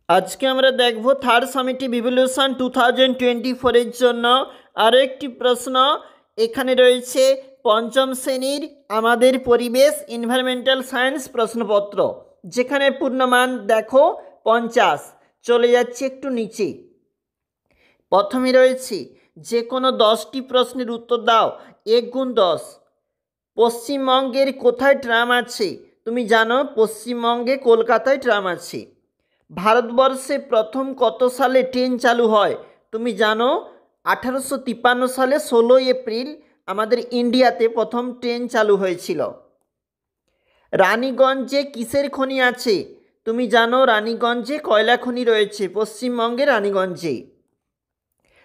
আজকে আমরা দেখব থার্ড সামেটিভ ইভ্যালুয়েশন 2024 এর জন্য আরও একটি প্রশ্ন। এখানে রয়েছে পঞ্চম শ্রেণীর আমাদের পরিবেশ এনভায়রনমেন্টাল সায়েন্স প্রশ্নপত্র, যেখানে পূর্ণমান দেখো 50। চলে যাচ্ছে একটু নিচে। প্রথমে রয়েছে যে কোনো 10টি প্রশ্নের উত্তর দাও 1 গুণ 10। পশ্চিমবঙ্গের কোথায় ট্রাম আছে? তুমি জানো পশ্চিমবঙ্গে কলকাতায় ট্রাম আছে। ভারতবর্ষে প্রথম কত সালে ট্রেন চালু হয়? তুমি জানো 1853 সালে 16 এপ্রিল আমাদের ইন্ডিয়াতে প্রথম ট্রেন চালু হয়েছিল। রানীগঞ্জে কিসের খনি আছে? তুমি জানো রানীগঞ্জে কয়লা খনি রয়েছে, পশ্চিমবঙ্গে রানীগঞ্জে।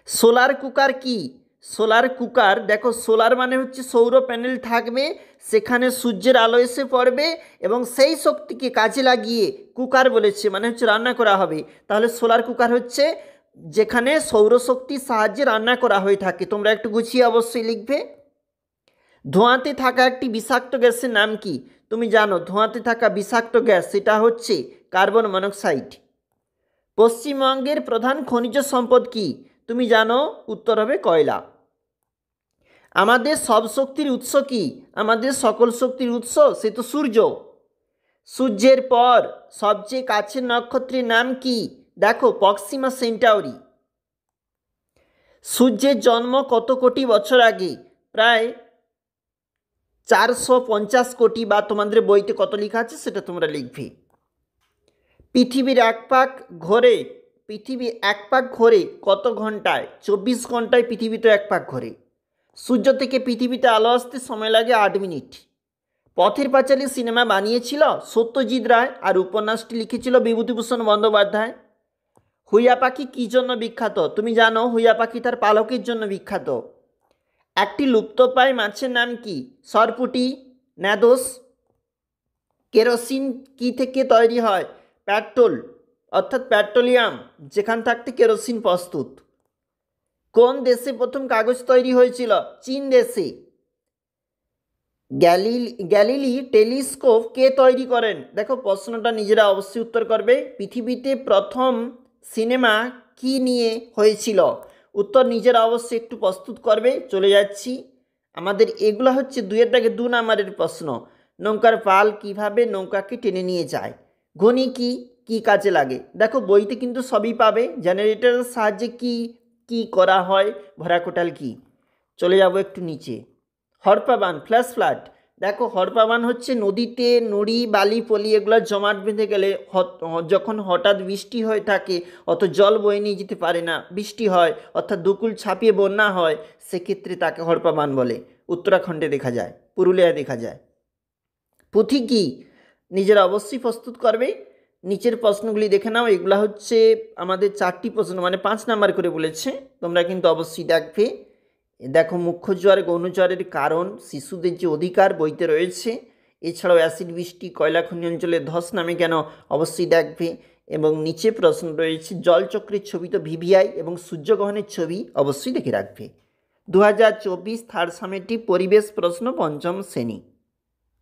সোলার কুকার কি? সোলার কুকার দেখো, সোলার মানে হচ্ছে সৌর প্যানেল থাকবে, সেখানে সূর্যের আলো এসে পড়বে এবং সেই শক্তিকে কাজে লাগিয়ে কুকার বলেছে, মানে হচ্ছে রান্না করা হবে। তাহলে সোলার কুকার হচ্ছে যেখানে সৌরশক্তির সাহায্যে রান্না করা হয়ে থাকে। তোমরা একটু গুছিয়ে অবশ্যই লিখবে। ধোঁয়াতে থাকা একটি বিষাক্ত গ্যাসের নাম কি? তুমি জানো ধোঁয়াতে থাকা বিষাক্ত গ্যাস সেটা হচ্ছে কার্বন মনোক্সাইড। পশ্চিমবঙ্গের প্রধান খনিজ সম্পদ কি? তুমি জানো উত্তর হবে কয়লা। আমাদের সব শক্তির উৎস কি? আমাদের সকল শক্তির উৎস সে তো সূর্য। সূর্যের পর সবচেয়ে কাছের নক্ষত্রের নাম কি? দেখো প্রক্সিমা সেন্টাউরি। সূর্যের জন্ম কত কোটি বছর আগে? প্রায় 450 কোটি, বা তোমাদের বইতে কত লেখা আছে সেটা তোমরা লিখবে। পৃথিবী এক পাক ঘোরে কত ঘন্টায়? 24 ঘন্টায় পৃথিবী তো এক পাক ঘোরে। সূর্য থেকে পৃথিবীতে আলো আসতে সময় লাগে 8 মিনিট। পথের পাঁচালী সিনেমা বানিয়েছিল সত্যজিৎ রায় আর উপন্যাসটি লিখেছিল বিভূতিভূষণ বন্দ্যোপাধ্যায়। হুইয়া পাখি কী জন্য বিখ্যাত? তুমি জানো হুইয়া পাখি তার পালকের জন্য বিখ্যাত। একটি লুপ্তপ্রায় মাছের নাম কি? সরপুঁটি, ন্যাদোস। কেরোসিন কি থেকে তৈরি হয়? পেট্রোল অর্থাৎ পেট্রোলিয়াম, যেখান থাকতে কেরোসিন প্রস্তুত। কোন দেশে প্রথম কাগজ তৈরি হয়েছিল? চীন দেশে। গ্যালিলি টেলিস্কোপ কে তৈরি করেন? দেখো প্রশ্নটা নিজেরা অবশ্যই উত্তর করবে। পৃথিবীতে প্রথম সিনেমা কি নিয়ে হয়েছিল? উত্তর নিজেরা অবশ্যই একটু প্রস্তুত করবে। চলে যাচ্ছি। আমাদের এগুলো হচ্ছে 2 নাম্বারের প্রশ্ন। নৌকার পাল কিভাবে নৌকাকে টেনে নিয়ে যায়? ঘনি কি কাজে লাগে? দেখো বইতে কিন্তু সবই পাবে। জেনারেটরের সাহায্যে কি করা হয়? ভরাকোটাল কি? চলে যাব একটু নিচে। হড়পা বাঁধ, ফ্ল্যাশ ফ্লাড। দেখো হড়পা বাঁধ হচ্ছে নদীতে নুড়ি বালি পলি এগুলো জমাট বেঁধে গেলে যখন হঠাৎ বৃষ্টি হয়ে থাকে, অত জল বয়ে নিয়ে যেতে পারে না, বৃষ্টি হয় অর্থাৎ দুকুল ছাপিয়ে বন্যা হয়, সেক্ষেত্রে তাকে হড়পা বাঁধ বলে। উত্তরাখণ্ডে দেখা যায়, পুরুলিয়ায় দেখা যায়। পুঁথি কি? নিজেরা অবশ্যই প্রস্তুত করবে। নিচের প্রশ্নগুলি দেখে নাও। এগুলো হচ্ছে আমাদের 4টি প্রশ্ন, মানে 5 নাম্বার করে বলেছে, তোমরা কিন্তু অবশ্যই দেখবে। দেখো মুখ্য জ্বর গৌণ জ্বরের কারণ, শিশুদের যে অধিকার বইতে রয়েছে। এছাড়াও অ্যাসিড বৃষ্টি কয়লা খনি অঞ্চলে ধস নামে কেন? অবশ্যই দেখবে। এবং নিচে প্রশ্ন রয়েছে জলচক্রের ছবি তো ভিভিআই এবং সূর্যগ্রহণের ছবি অবশ্যই দেখে রাখবে। 2024 থার্ড সামেটিভ পরিবেশ প্রশ্ন 5ম শ্রেণী।